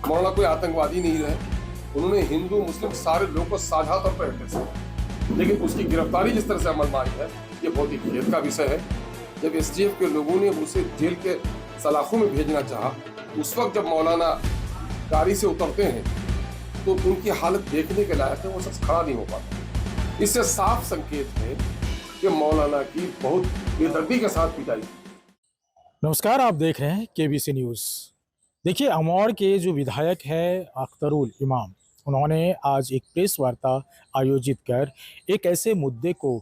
मौलाना कोई आतंकवादी नहीं रहे। उन्होंने हिंदू मुस्लिम सारे लोगों को साझा तौर पर एड्रेस किया, लेकिन उसकी गिरफ्तारी जिस तरह से अमल में आई है ये बहुत ही खेद का विषय है। जब एसटीएफ के लोगों ने उसे जेल के सलाखों में भेजना चाहा, उस वक्त जब मौलाना गाड़ी से उतरते हैं तो उनकी हालत देखने के लायक है, वो शख्स खड़ा नहीं हो पाता। इससे साफ संकेत है कि मौलाना की बहुत बेदर्दी के साथ पिटाई। नमस्कार, आप देख रहे हैं केबीसी न्यूज़। देखिए, अमौर के जो विधायक है अख्तरुल इमाम, उन्होंने आज एक प्रेस वार्ता आयोजित कर एक ऐसे मुद्दे को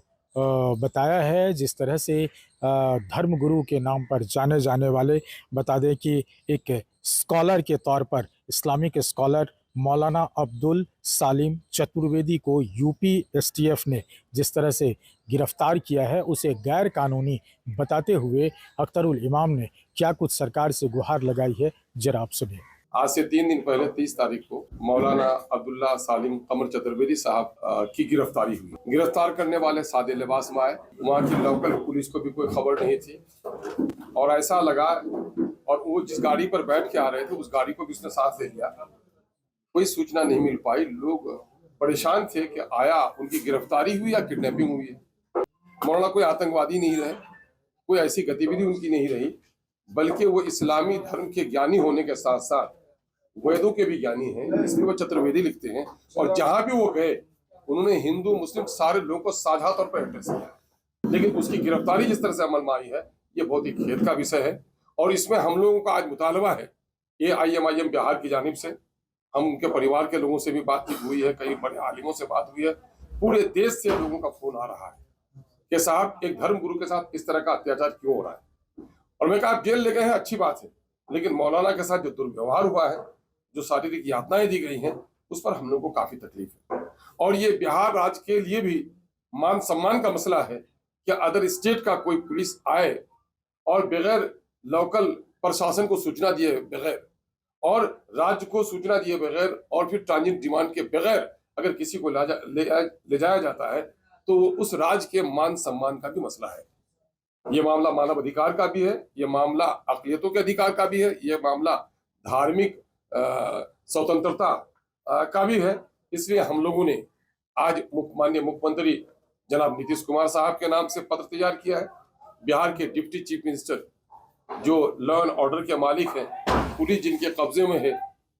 बताया है जिस तरह से धर्मगुरु के नाम पर जाने जाने वाले, बता दें कि एक स्कॉलर के तौर पर इस्लामिक स्कॉलर मौलाना अब्दुल सालिम चतुर्वेदी को यूपी एसटीएफ ने जिस तरह से गिरफ्तार किया है उसे गैर कानूनी बताते हुए अख्तरुल इमाम ने क्या कुछ सरकार से गुहार लगाई है, जरा आप सुनिए। आज से 3 दिन पहले 30 तारीख को मौलाना अब्दुल्ला सालिम कमर चतुर्वेदी साहब की गिरफ्तारी हुई। गिरफ्तार करने वाले सादे लिबास में आए, वहाँ की लोकल पुलिस को भी कोई खबर नहीं थी और ऐसा लगा, और वो जिस गाड़ी पर बैठ के आ रहे थे उस गाड़ी को भी उसने साथ ले लिया। कोई सूचना नहीं मिल पाई। लोग परेशान थे कि आया उनकी गिरफ्तारी हुई या किडनैपिंग हुई है। मौलाना कोई आतंकवादी नहीं रहे, कोई ऐसी गतिविधि उनकी नहीं रही, बल्कि वो इस्लामी धर्म के ज्ञानी होने के साथ साथ वेदों के भी ज्ञानी हैं, इसलिए वो चतुर्वेदी लिखते हैं। और जहां भी वो गए उन्होंने हिंदू मुस्लिम सारे लोगों को साझा तौर पर एड्रेस किया, लेकिन उसकी गिरफ्तारी जिस तरह से अमल में आई है ये बहुत ही खेद का विषय है। और इसमें हम लोगों का आज मुतालबा है, AIMIM बिहार की जानिब से, हम उनके परिवार के लोगों से भी बातचीत हुई है, कई बड़े आलिमों से बात हुई है, पूरे देश से लोगों का फोन आ रहा है कि साहब एक धर्म गुरु के साथ इस तरह का अत्याचार क्यों हो रहा है। और मैं कहा आप जेल ले गए हैं, अच्छी बात है, लेकिन मौलाना के साथ जो दुर्व्यवहार हुआ है, जो शारीरिक यातनाएं दी गई हैं, उस पर हम लोग को काफी तकलीफ है। और ये बिहार राज्य के लिए भी मान सम्मान का मसला है कि अदर स्टेट का कोई पुलिस आए और बगैर लोकल प्रशासन को सूचना दिए बगैर और राज्य को सूचना दिए बगैर और फिर ट्रांजिट डिमांड के बगैर अगर किसी को ले जाया जाता है तो उस राज्य के मान सम्मान का भी मसला है। ये मामला मानव अधिकार का भी है, ये मामला अक़लियतों के अधिकार का भी है, ये मामला धार्मिक स्वतंत्रता का भी है। इसलिए हम लोगों ने आज माननीय मुख्यमंत्री जनाब नीतीश कुमार साहब के नाम से पत्र तैयार किया है। बिहार के डिप्टी चीफ मिनिस्टर जो लॉ एंड ऑर्डर के मालिक हैं, पुलिस जिनके कब्जे में है,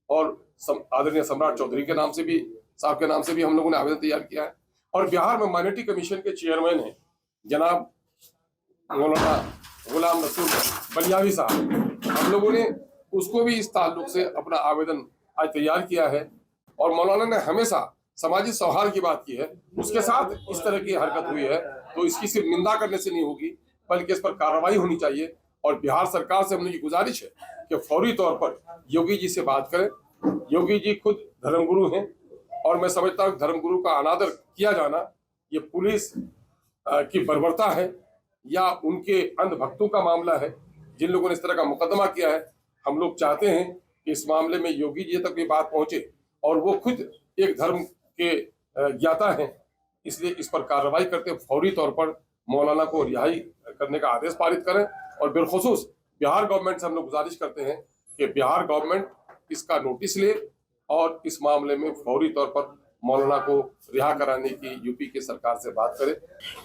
और आदरणीय सम्राट चौधरी के नाम से भी, साहब के नाम से भी हम लोगों ने आवेदन तैयार किया है। और बिहार में माइनॉरिटी कमीशन के चेयरमैन हैं जनाब मौलाना गुलाम रसूल बलियावी साहब, हम लोगों ने उसको भी इस ताल्लुक से अपना आवेदन आज तैयार किया है। और मौलाना ने हमेशा सामाजिक सौहार्द की बात की है, उसके साथ इस तरह की हरकत हुई है तो इसकी सिर्फ निंदा करने से नहीं होगी, बल्कि इस पर कार्रवाई होनी चाहिए। और बिहार सरकार से हम लोगों की गुजारिश है कि फौरी तौर पर योगी जी से बात करें। योगी जी खुद धर्मगुरु हैं और मैं समझता हूँ धर्मगुरु का अनादर किया जाना ये पुलिस की बर्बरता है या उनके अंधभक्तों का मामला है जिन लोगों ने इस तरह का मुकदमा किया है। हम लोग चाहते हैं कि इस मामले में योगी जी तक भी बात पहुंचे और वो खुद एक धर्म के ज्ञाता हैं, इसलिए इस पर कार्रवाई करते फौरी तौर पर मौलाना को रिहाई करने का आदेश पारित करें। और बिलखुसूस बिहार गवर्नमेंट से हम लोग गुजारिश करते हैं कि बिहार गवर्नमेंट इसका नोटिस ले और इस मामले में फौरी तौर पर मौलाना को रिहा कराने की यूपी की सरकार से बात करे।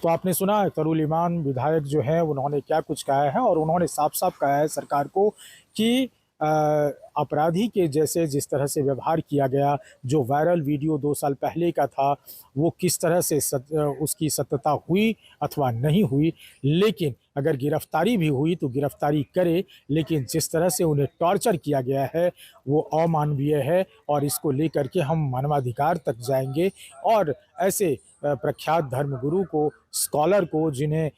तो आपने सुना अख्तरुल इमाम विधायक जो है उन्होंने क्या कुछ कहा है, और उन्होंने साफ साफ कहा है सरकार को कि अपराधी के जैसे जिस तरह से व्यवहार किया गया, जो वायरल वीडियो 2 साल पहले का था, वो किस तरह से उसकी सत्यता हुई अथवा नहीं हुई, लेकिन अगर गिरफ्तारी भी हुई तो गिरफ्तारी करे, लेकिन जिस तरह से उन्हें टॉर्चर किया गया है वो अमानवीय है। और इसको लेकर के हम मानवाधिकार तक जाएंगे और ऐसे प्रख्यात धर्मगुरु को, स्कॉलर को, जिन्हें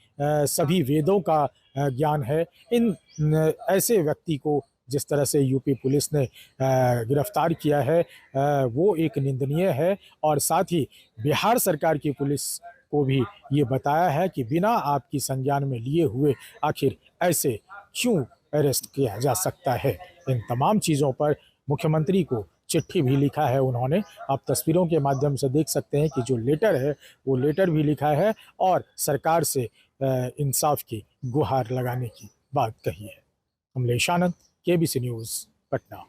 सभी वेदों का ज्ञान है, इन ऐसे व्यक्ति को जिस तरह से यूपी पुलिस ने गिरफ्तार किया है वो एक निंदनीय है। और साथ ही बिहार सरकार की पुलिस को भी ये बताया है कि बिना आपकी संज्ञान में लिए हुए आखिर ऐसे क्यों अरेस्ट किया जा सकता है। इन तमाम चीज़ों पर मुख्यमंत्री को चिट्ठी भी लिखा है उन्होंने। आप तस्वीरों के माध्यम से देख सकते हैं कि जो लेटर है वो लेटर भी लिखा है और सरकार से इंसाफ की गुहार लगाने की बात कही है। कमलेश आनंद, केबीसी न्यूज़, पटना।